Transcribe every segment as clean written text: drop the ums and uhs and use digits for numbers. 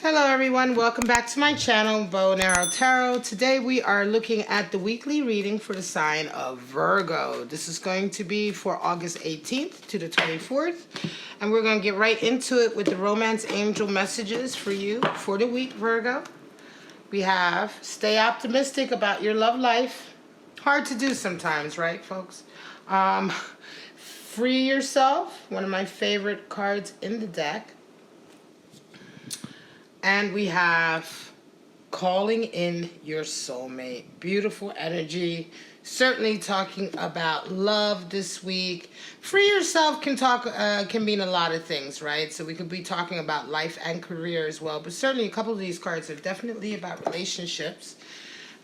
Hello everyone, welcome back to my channel, Bow and Arrow Tarot. Today we are looking at the weekly reading for the sign of Virgo. This is going to be for August 18th to the 24th. And we're going to get right into it with the romance angel messages for you for the week, Virgo. We have, stay optimistic about your love life. Hard to do sometimes, right, folks? Free yourself, one of my favorite cards in the deck. And we have calling in your soulmate. Beautiful energy. Certainly talking about love this week. Free yourself can mean a lot of things, right? So we could be talking about life and career as well. But certainly a couple of these cards are definitely about relationships.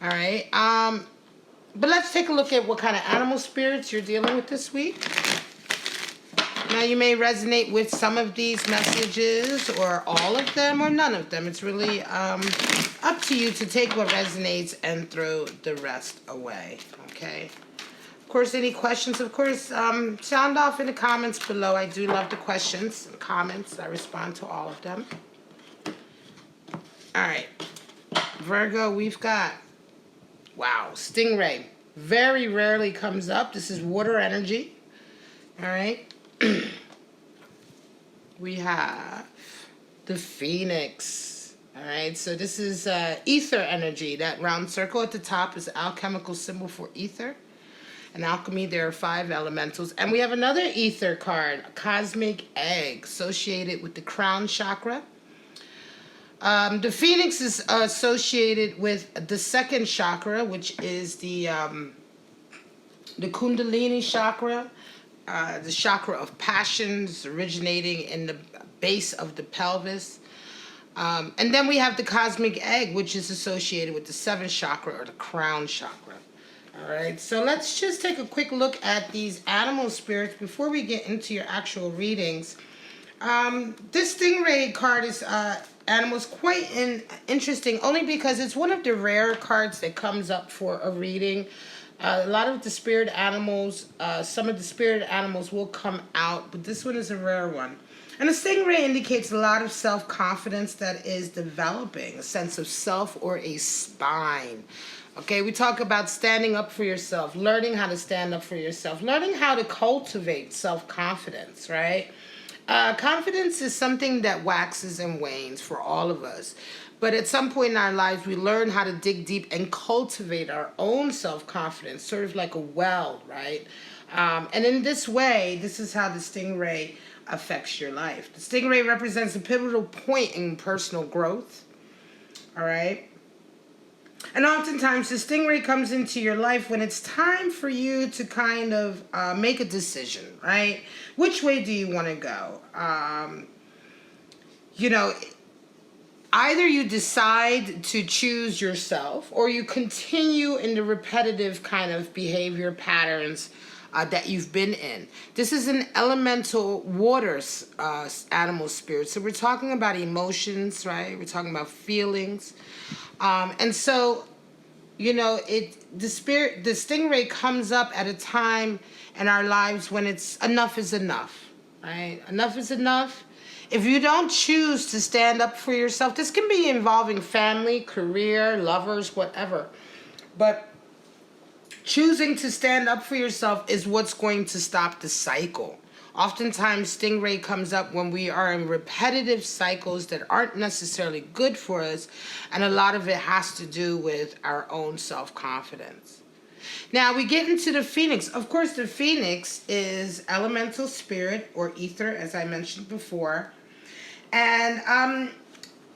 All right. But let's take a look at what kind of animal spirits you're dealing with this week. Now, you may resonate with some of these messages, or all of them, or none of them. It's really up to you to take what resonates and throw the rest away, okay? Of course, any questions, of course, sound off in the comments below. I do love the questions and comments. I respond to all of them. All right, Virgo, we've got, wow, stingray. Very rarely comes up. This is water energy, all right? We have the Phoenix. All right, so this is ether energy. That round circle at the top is the alchemical symbol for ether. In alchemy, there are 5 elementals. And we have another ether card, a cosmic egg, associated with the crown chakra. The Phoenix is associated with the 2nd chakra, which is the Kundalini chakra. The chakra of passions, originating in the base of the pelvis. And then we have the cosmic egg, which is associated with the 7th chakra, or the crown chakra. All right, so let's just take a quick look at these animal spirits before we get into your actual readings. This stingray card is animals quite interesting, only because it's one of the rare cards that comes up for a reading. A lot of the spirit animals, some of the spirit animals will come out, but this one is a rare one. And a stingray indicates a lot of self-confidence that is developing, a sense of self or a spine. Okay, we talk about standing up for yourself, learning how to stand up for yourself, learning how to cultivate self-confidence, right? Confidence is something that waxes and wanes for all of us. But at some point in our lives, we learn how to dig deep and cultivate our own self-confidence, sort of like a well, right? And in this way, this is how the stingray affects your life. The stingray represents a pivotal point in personal growth, all right? And oftentimes, the stingray comes into your life when it's time for you to kind of make a decision, right? Which way do you want to go? You know, either you decide to choose yourself, or you continue in the repetitive kind of behavior patterns that you've been in. This is an elemental water animal spirit. So we're talking about emotions, right? We're talking about feelings. And so, you know, the stingray comes up at a time in our lives when it's enough is enough, right? Enough is enough. If you don't choose to stand up for yourself, this can be involving family, career, lovers, whatever. But choosing to stand up for yourself is what's going to stop the cycle. Oftentimes, stingray comes up when we are in repetitive cycles that aren't necessarily good for us, and a lot of it has to do with our own self-confidence. Now, we get into the Phoenix. Of course, the Phoenix is elemental spirit, or ether, as I mentioned before. And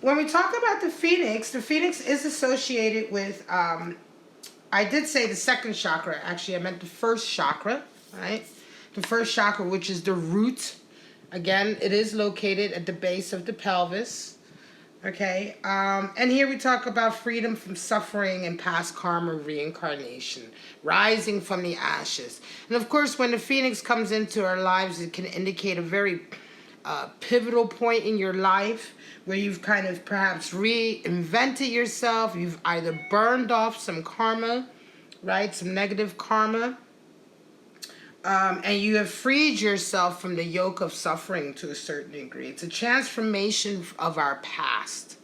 when we talk about the Phoenix is associated with, I did say the 2nd chakra. Actually, I meant the 1st chakra, right? The 1st chakra, which is the root. Again, it is located at the base of the pelvis, okay? And here we talk about freedom from suffering and past karma, reincarnation, rising from the ashes. And of course, when the Phoenix comes into our lives, it can indicate a very pivotal point in your life where you've kind of perhaps reinvented yourself. You've either burned off some karma, right? Some negative karma. And you have freed yourself from the yoke of suffering to a certain degree. It's a transformation of our past.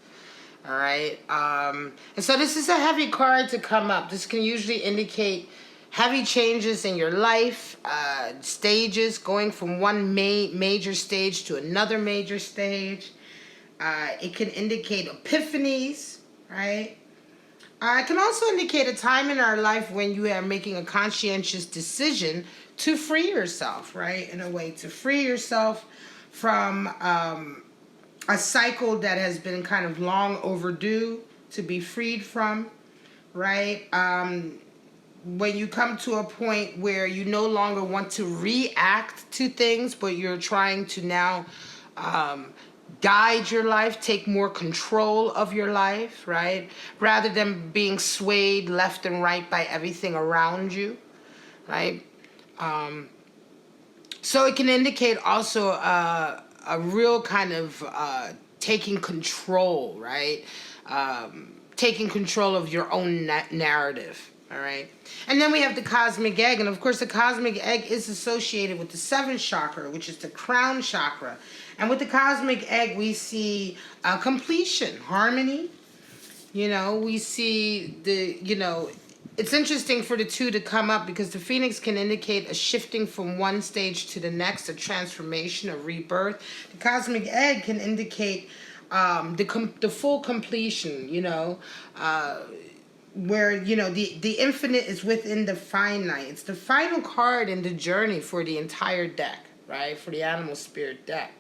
All right. And so this is a heavy card to come up. This can usually indicate heavy changes in your life, stages, going from one major stage to another major stage. It can indicate epiphanies, right? It can also indicate a time in our life when you are making a conscientious decision to free yourself, right? In a way, to free yourself from a cycle that has been kind of long overdue to be freed from, right? When you come to a point where you no longer want to react to things, but you're trying to now guide your life, take more control of your life, right? Rather than being swayed left and right by everything around you, right? So it can indicate also a real kind of taking control, right? Taking control of your own narrative, all right? And then we have the cosmic egg, and of course the cosmic egg is associated with the seventh chakra, which is the crown chakra. And with the cosmic egg, we see completion, harmony. You know, we see it's interesting for the two to come up because the phoenix can indicate a shifting from one stage to the next, a transformation, a rebirth. The cosmic egg can indicate the full completion, where, the infinite is within the finite. It's the final card in the journey for the entire deck, right? For the animal spirit deck.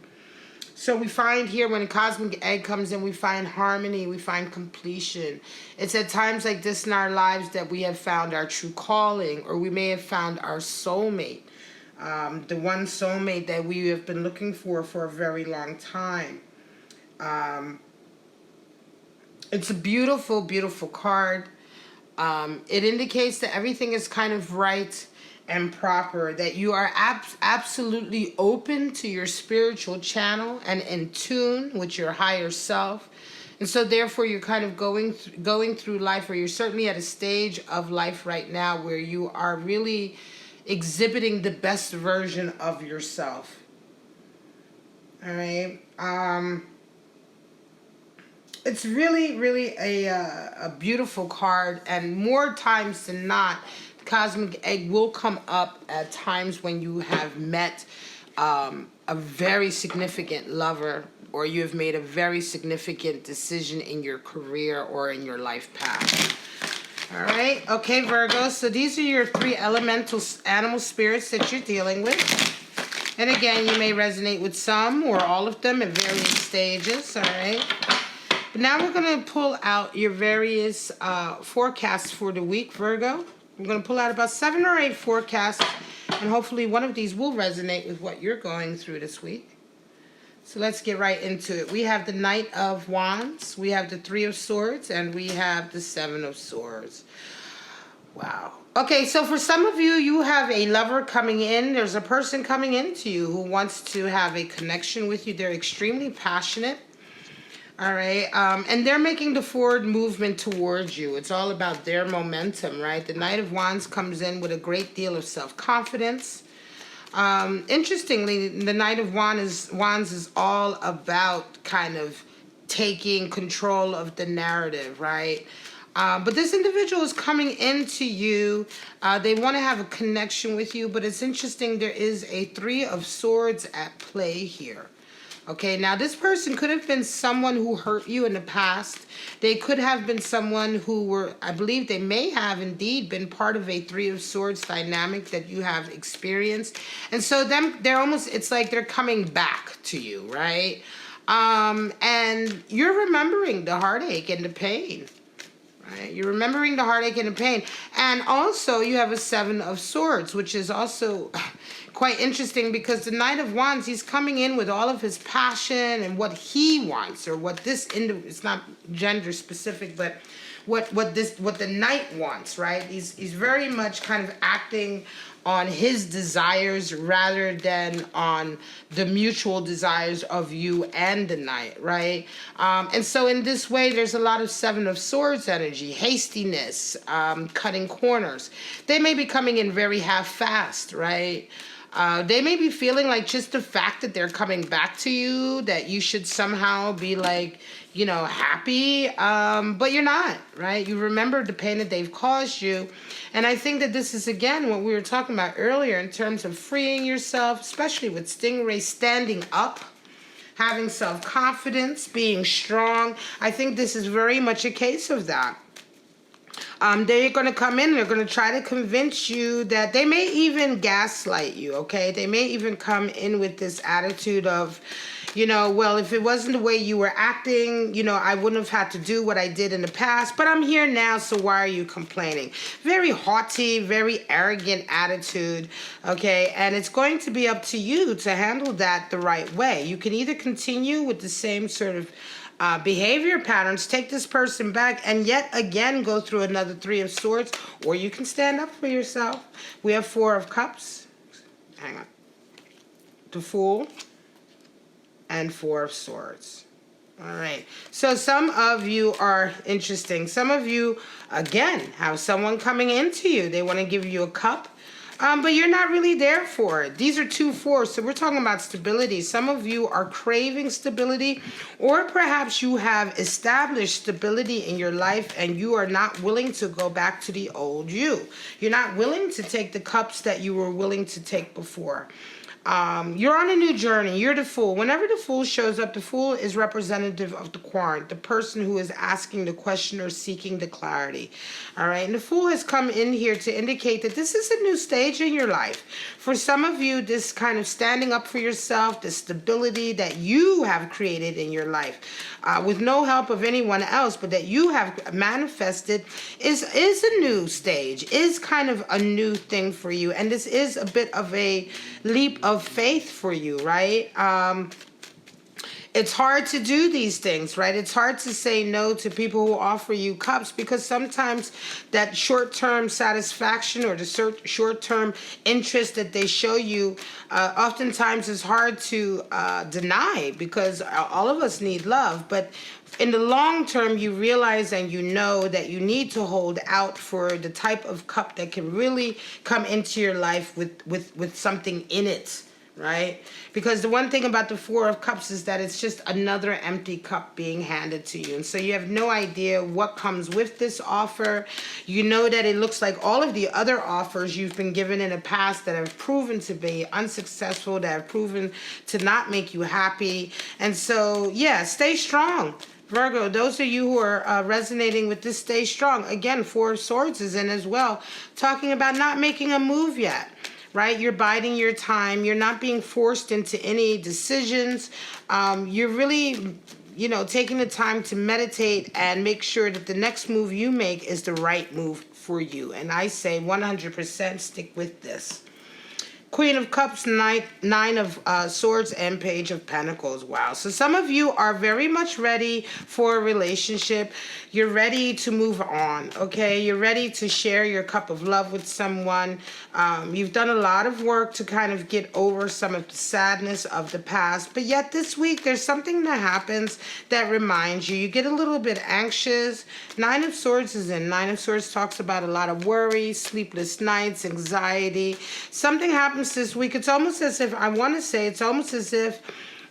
So we find here when the cosmic egg comes in, we find harmony, we find completion. It's at times like this in our lives that we have found our true calling, or we may have found our soulmate, the one soulmate that we have been looking for a very long time. It's a beautiful, beautiful card. It indicates that everything is kind of right and proper, that you are absolutely open to your spiritual channel and in tune with your higher self. And so therefore you're kind of going through life, or you're certainly at a stage of life right now where you are really exhibiting the best version of yourself. All right. It's really, really a beautiful card, and more times than not, the cosmic egg will come up at times when you have met a very significant lover, or you have made a very significant decision in your career or in your life path. All right. Okay, Virgo. So these are your three elemental animal spirits that you're dealing with. And again, you may resonate with some or all of them at various stages. All right. But now we're going to pull out your various forecasts for the week, Virgo. I'm going to pull out about 7 or 8 forecasts, and hopefully one of these will resonate with what you're going through this week. So let's get right into it. We have the Knight of Wands, we have the Three of Swords, and we have the Seven of Swords. Wow. Okay, so for some of you, you have a lover coming in. There's a person coming into you who wants to have a connection with you. They're extremely passionate. All right, and they're making the forward movement towards you. It's all about their momentum, right? The Knight of Wands comes in with a great deal of self-confidence. Interestingly, the Knight of Wands is all about kind of taking control of the narrative, right? But this individual is coming into you. They want to have a connection with you, but it's interesting. There is a Three of Swords at play here. Okay, now this person could have been someone who hurt you in the past. They could have been someone who I believe they may have indeed been part of a Three of Swords dynamic that you have experienced. And so it's like they're coming back to you, right? And you're remembering the heartache and the pain. Right? You're remembering the heartache and the pain. And also you have a Seven of Swords, which is also quite interesting because the Knight of Wands, he's coming in with all of his passion and what he wants, or what it's not gender specific, but what the Knight wants, right? He's very much kind of acting on his desires rather than on the mutual desires of you and the Knight, right? And so in this way, there's a lot of Seven of Swords energy, hastiness, cutting corners. They may be coming in very half-fast, right? They may be feeling like just the fact that they're coming back to you, that you should somehow be like, you know, happy, but you're not, right? You remember the pain that they've caused you. And I think that this is, again, what we were talking about earlier in terms of freeing yourself, especially with Stingray, standing up, having self-confidence, being strong. I think this is very much a case of that. They're going to come in, they're going to try to convince you that they may even gaslight you, okay? They may even come in with this attitude of, you know, well, if it wasn't the way you were acting, you know, I wouldn't have had to do what I did in the past, but I'm here now, so why are you complaining? Very haughty, very arrogant attitude, okay? And it's going to be up to you to handle that the right way. You can either continue with the same sort of behavior patterns, take this person back, and yet again go through another Three of Swords, or you can stand up for yourself. We have Four of Cups. Hang on. The Fool and Four of Swords. All right. So some of you are interesting. Some of you, again, have someone coming into you. They want to give you a cup. But you're not really there for it. These are 2 fours, so we're talking about stability. Some of you are craving stability, or perhaps you have established stability in your life and you are not willing to go back to the old you. You're not willing to take the cups that you were willing to take before. You're on a new journey. You're the Fool. Whenever the Fool shows up, the Fool is representative of the Quant, the person who is asking the question or seeking the clarity. All right. And the Fool has come in here to indicate that this is a new stage in your life. For some of you, this kind of standing up for yourself, the stability that you have created in your life, with no help of anyone else, but that you have manifested, is a new stage, is kind of a new thing for you. And this is a bit of a leap of faith for you, right? It's hard to do these things, right? It's hard to say no to people who offer you cups, because sometimes that short-term satisfaction or the short-term interest that they show you oftentimes is hard to deny, because all of us need love. But in the long term, you realize and you know that you need to hold out for the type of cup that can really come into your life with something in it, right? Because the one thing about the Four of Cups is that it's just another empty cup being handed to you. And so you have no idea what comes with this offer. You know that it looks like all of the other offers you've been given in the past that have proven to be unsuccessful, that have proven to not make you happy. And so, yeah, stay strong. Virgo, those of you who are resonating with this, stay strong. Again, Four of Swords is in as well, talking about not making a move yet. Right? You're biding your time. You're not being forced into any decisions. You're really, you know, taking the time to meditate and make sure that the next move you make is the right move for you. And I say 100% stick with this. Queen of Cups, Nine of Swords, and Page of Pentacles. Wow. So some of you are very much ready for a relationship. You're ready to move on, okay? You're ready to share your cup of love with someone. You've done a lot of work to kind of get over some of the sadness of the past. But yet this week, there's something that happens that reminds you. You get a little bit anxious. Nine of Swords is in. Nine of Swords talks about a lot of worry, sleepless nights, anxiety. Something happens this week. It's almost as if, I want to say, it's almost as if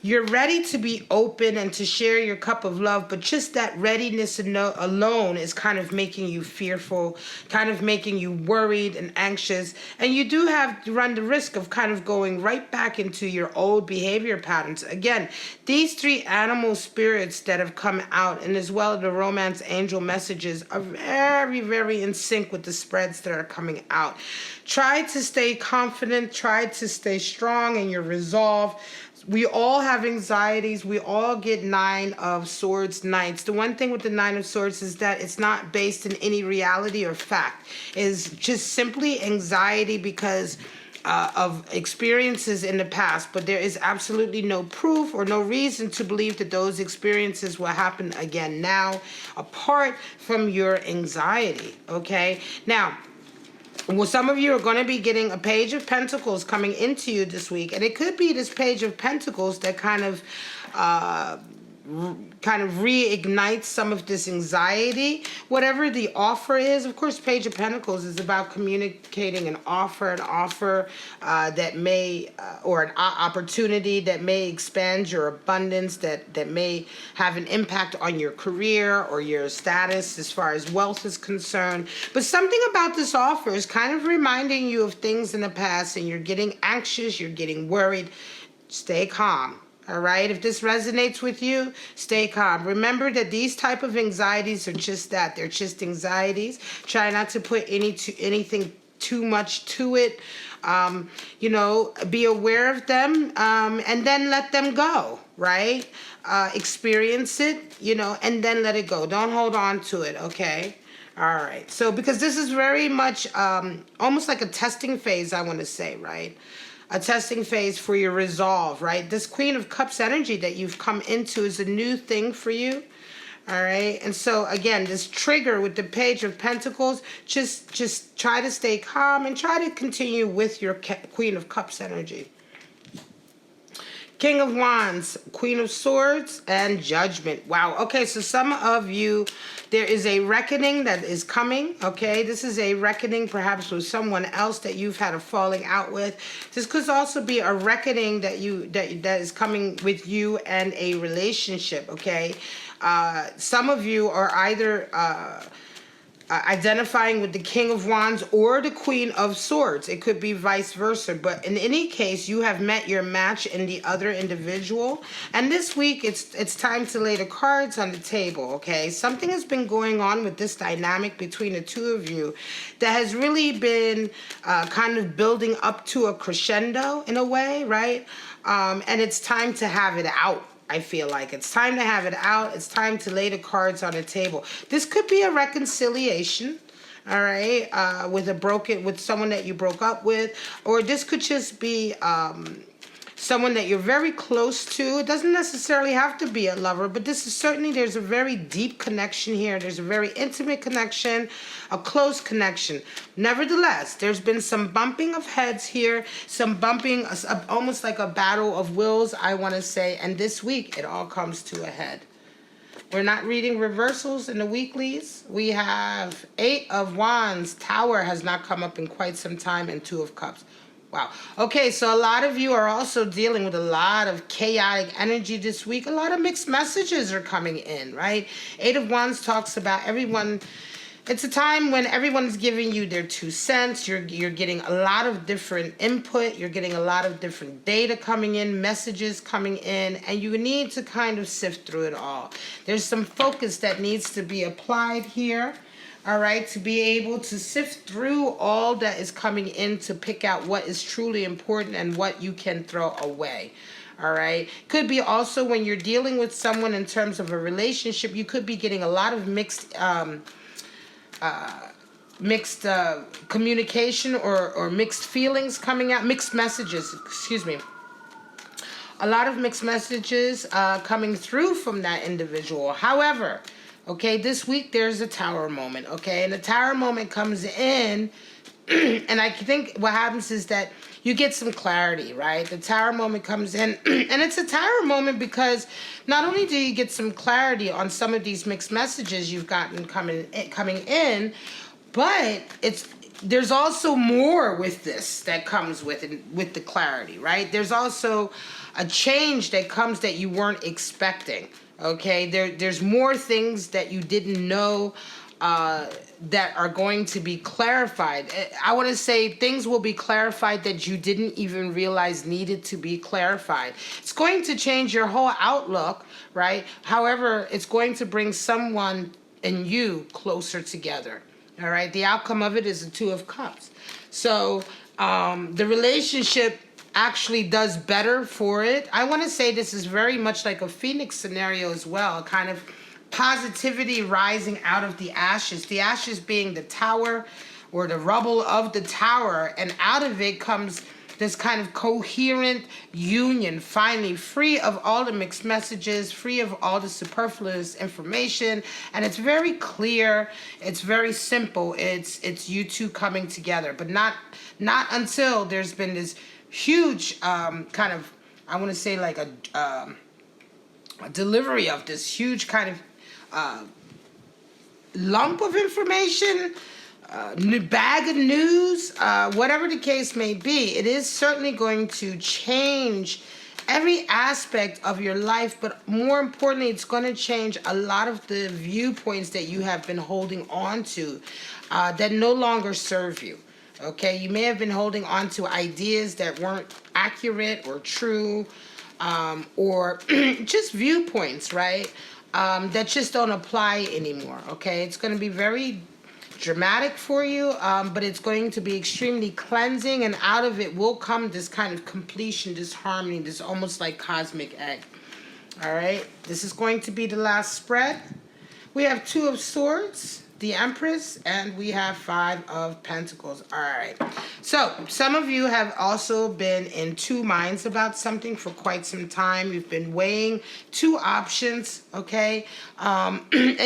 you're ready to be open and to share your cup of love, but just that readiness alone is kind of making you fearful, kind of making you worried and anxious. And you do have to run the risk of kind of going right back into your old behavior patterns. Again, these 3 animal spirits that have come out, and as well the romance angel messages, are very, very in sync with the spreads that are coming out. Try to stay confident. Try to stay strong in your resolve. We all have anxieties. We all get Nine of Swords nights. The one thing with the Nine of Swords is that it's not based in any reality or fact. It's just simply anxiety because of experiences in the past, but there is absolutely no proof or no reason to believe that those experiences will happen again now, apart from your anxiety, okay? Now, well, some of you are going to be getting a Page of Pentacles coming into you this week. And it could be this Page of Pentacles that kind of kind of reignite some of this anxiety. Whatever the offer is, of course, Page of Pentacles is about communicating an offer that may, or an opportunity that may expand your abundance, that may have an impact on your career or your status as far as wealth is concerned. But something about this offer is kind of reminding you of things in the past, and you're getting anxious, you're getting worried. Stay calm. All right, if this resonates with you, stay calm. Remember that these type of anxieties are just that. They're just anxieties. Try not to put anything too much to it. You know, be aware of them, and then let them go, right? Experience it, you know, and then let it go. Don't hold on to it, okay? All right. So because this is very much almost like a testing phase, I want to say, right? A testing phase for your resolve, right? This Queen of Cups energy that you've come into is a new thing for you, all right? And so, again, this trigger with the Page of Pentacles, just try to stay calm and try to continue with your Queen of Cups energy. King of Wands, Queen of Swords, and Judgment. Wow. Okay, so some of you, there is a reckoning that is coming, okay? This is a reckoning perhaps with someone else that you've had a falling out with. This could also be a reckoning that is coming with you and a relationship, okay? Some of you are either identifying with the King of Wands or the Queen of Swords. It could be vice versa. But in any case, you have met your match in the other individual. And this week, it's time to lay the cards on the table, okay? Something has been going on with this dynamic between the two of you that has really been kind of building up to a crescendo in a way, right? And it's time to have it out. I feel like it's time to have it out. It's time to lay the cards on the table. This could be a reconciliation, all right, with someone that you broke up with, or this could just be someone that you're very close to. It doesn't necessarily have to be a lover, but this is certainly, there's a very deep connection here. There's a very intimate connection, a close connection. Nevertheless, there's been some bumping of heads here, some bumping, almost like a battle of wills, I want to say, and this week it all comes to a head. We're not reading reversals in the weeklies. We have 8 of Wands, Tower has not come up in quite some time, and 2 of Cups. Wow. Okay, so a lot of you are also dealing with a lot of chaotic energy this week. A lot of mixed messages are coming in, right? 8 of Wands talks about everyone. It's a time when everyone's giving you their 2 cents. You're getting a lot of different input. You're getting a lot of different data coming in, messages coming in, and you need to kind of sift through it all. There's some focus that needs to be applied here. All right, to be able to sift through all that is coming in to pick out what is truly important and what you can throw away. All right, could be also when you're dealing with someone in terms of a relationship, you could be getting a lot of mixed communication or mixed feelings coming out, mixed messages, excuse me. A lot of mixed messages coming through from that individual. However, okay, this week there's a Tower moment, okay? And the Tower moment comes in, and I think what happens is that you get some clarity, right? The Tower moment comes in, and it's a Tower moment because not only do you get some clarity on some of these mixed messages you've gotten coming in, but there's also more with this that comes with the clarity, right? There's also a change that comes that you weren't expecting. Okay, there's more things that you didn't know that are going to be clarified. I want to say things will be clarified that you didn't even realize needed to be clarified. It's going to change your whole outlook, right? However, it's going to bring someone and you closer together. All right, the outcome of it is the 2 of Cups. So the relationship actually does better for it. I want to say this is very much like a Phoenix scenario as well, kind of positivity rising out of the ashes being the Tower or the rubble of the Tower, and out of it comes this kind of coherent union, finally free of all the mixed messages, free of all the superfluous information, and it's very clear, it's very simple, it's you two coming together, but not until there's been this huge kind of, I want to say like a delivery of this huge kind of lump of information, bag of news, whatever the case may be, it is certainly going to change every aspect of your life, but more importantly, it's going to change a lot of the viewpoints that you have been holding on to that no longer serve you. Okay, you may have been holding on to ideas that weren't accurate or true, or just viewpoints, right? That just don't apply anymore. Okay, it's going to be very dramatic for you, but it's going to be extremely cleansing, and out of it will come this kind of completion, this harmony, this almost like cosmic egg. All right, this is going to be the last spread. We have Two of Swords, the Empress, and we have Five of Pentacles. All right, so some of you have also been in two minds about something for quite some time. You've been weighing two options, okay, and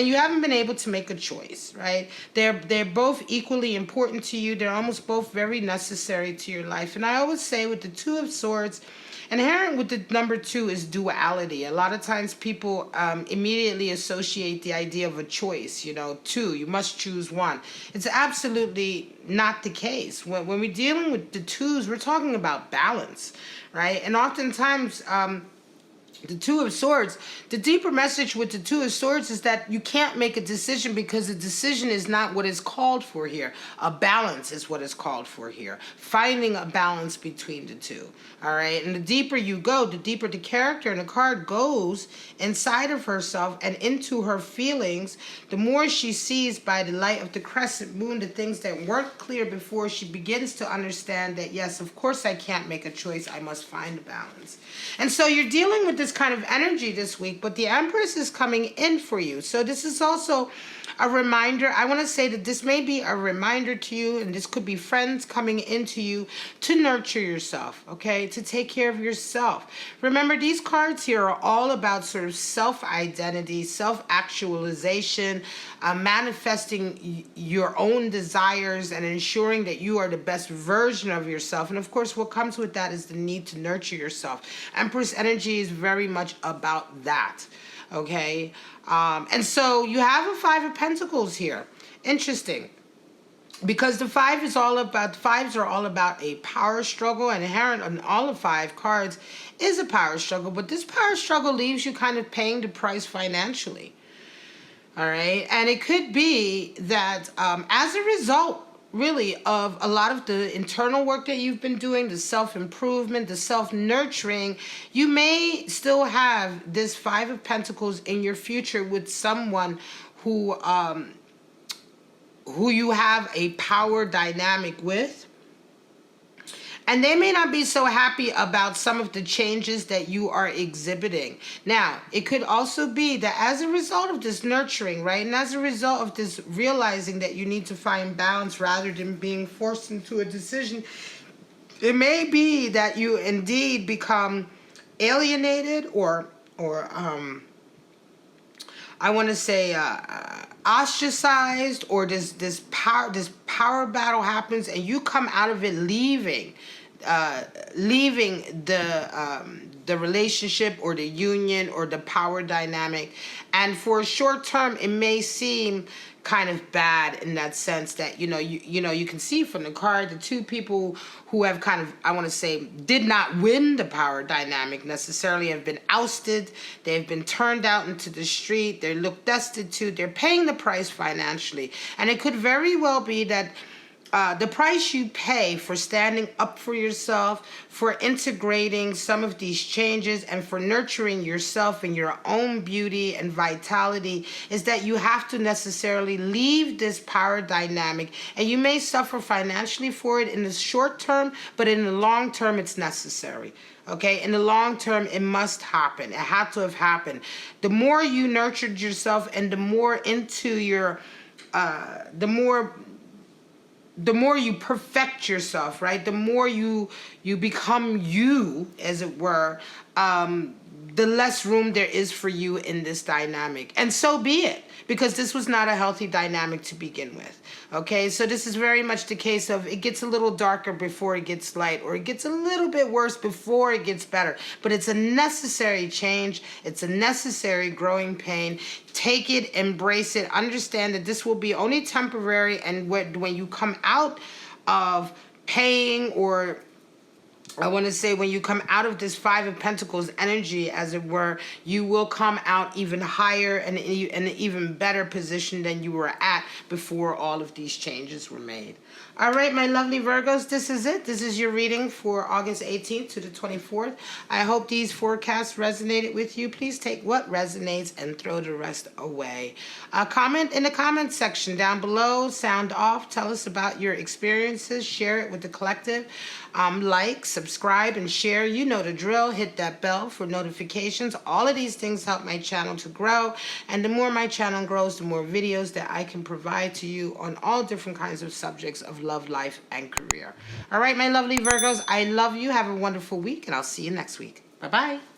you haven't been able to make a choice, right? They're both equally important to you. They're almost both very necessary to your life. And I always say with the Two of Swords, inherent with the number two is duality. A lot of times people immediately associate the idea of a choice, you know, two, you must choose one. It's absolutely not the case. When we're dealing with the twos, we're talking about balance, right? And oftentimes, the Two of Swords, the deeper message with the Two of Swords is that you can't make a decision because a decision is not what is called for here. A balance is what is called for here. Finding a balance between the two. All right. And the deeper you go, the deeper the character and the card goes inside of herself and into her feelings, the more she sees by the light of the crescent moon the things that weren't clear before. She begins to understand that, yes, of course I can't make a choice. I must find a balance. And so you're dealing with this kind of energy this week, but the Empress is coming in for you. So this is also a reminder. I want to say that this may be a reminder to you, and this could be friends coming into you to nurture yourself, okay, to take care of yourself. Remember, these cards here are all about sort of self-identity, self-actualization, manifesting your own desires and ensuring that you are the best version of yourself. And of course, what comes with that is the need to nurture yourself. Empress energy is very much about that. Okay, and so you have a Five of Pentacles here. Interesting, because the fives are all about a power struggle, and inherent on all of five cards is a power struggle. But this power struggle leaves you kind of paying the price financially. All right, and it could be that as a result, really, of a lot of the internal work that you've been doing, the self-improvement, the self-nurturing, you may still have this Five of Pentacles in your future with someone who you have a power dynamic with. And they may not be so happy about some of the changes that you are exhibiting. Now, it could also be that as a result of this nurturing, right, and as a result of this realizing that you need to find balance rather than being forced into a decision, it may be that you indeed become alienated or I want to say ostracized, or this power battle happens and you come out of it leaving the relationship or the union or the power dynamic. And for a short term, it may seem kind of bad in that sense that, you can see from the card, the two people who have kind of, I want to say, did not win the power dynamic necessarily have been ousted. They've been turned out into the street. They look destitute. They're paying the price financially. And it could very well be that the price you pay for standing up for yourself, for integrating some of these changes, and for nurturing yourself and your own beauty and vitality is that you have to necessarily leave this power dynamic. And you may suffer financially for it in the short term, but in the long term, it's necessary. Okay, in the long term, it must happen. It had to have happened. The more you nurtured yourself and the more into your, the more you perfect yourself, right? The more you become you, as it were, the less room there is for you in this dynamic. And so be it, because this was not a healthy dynamic to begin with. Okay, so this is very much the case of it gets a little darker before it gets light, or it gets a little bit worse before it gets better. But it's a necessary change. It's a necessary growing pain. Take it, embrace it, understand that this will be only temporary, and when you come out of paying, or I want to say when you come out of this Five of Pentacles energy, as it were, you will come out even higher and in an even better position than you were at before all of these changes were made. All right, my lovely Virgos, this is it. This is your reading for August 18th to the 24th. I hope these forecasts resonated with you. Please take what resonates and throw the rest away. Comment in the comment section down below. Sound off. Tell us about your experiences. Share it with the collective. Like, subscribe, and share. You know the drill. Hit that bell for notifications. All of these things help my channel to grow. And the more my channel grows, the more videos that I can provide to you on all different kinds of subjects of love, life, and career. All right, my lovely Virgos, I love you. Have a wonderful week, and I'll see you next week. Bye-bye.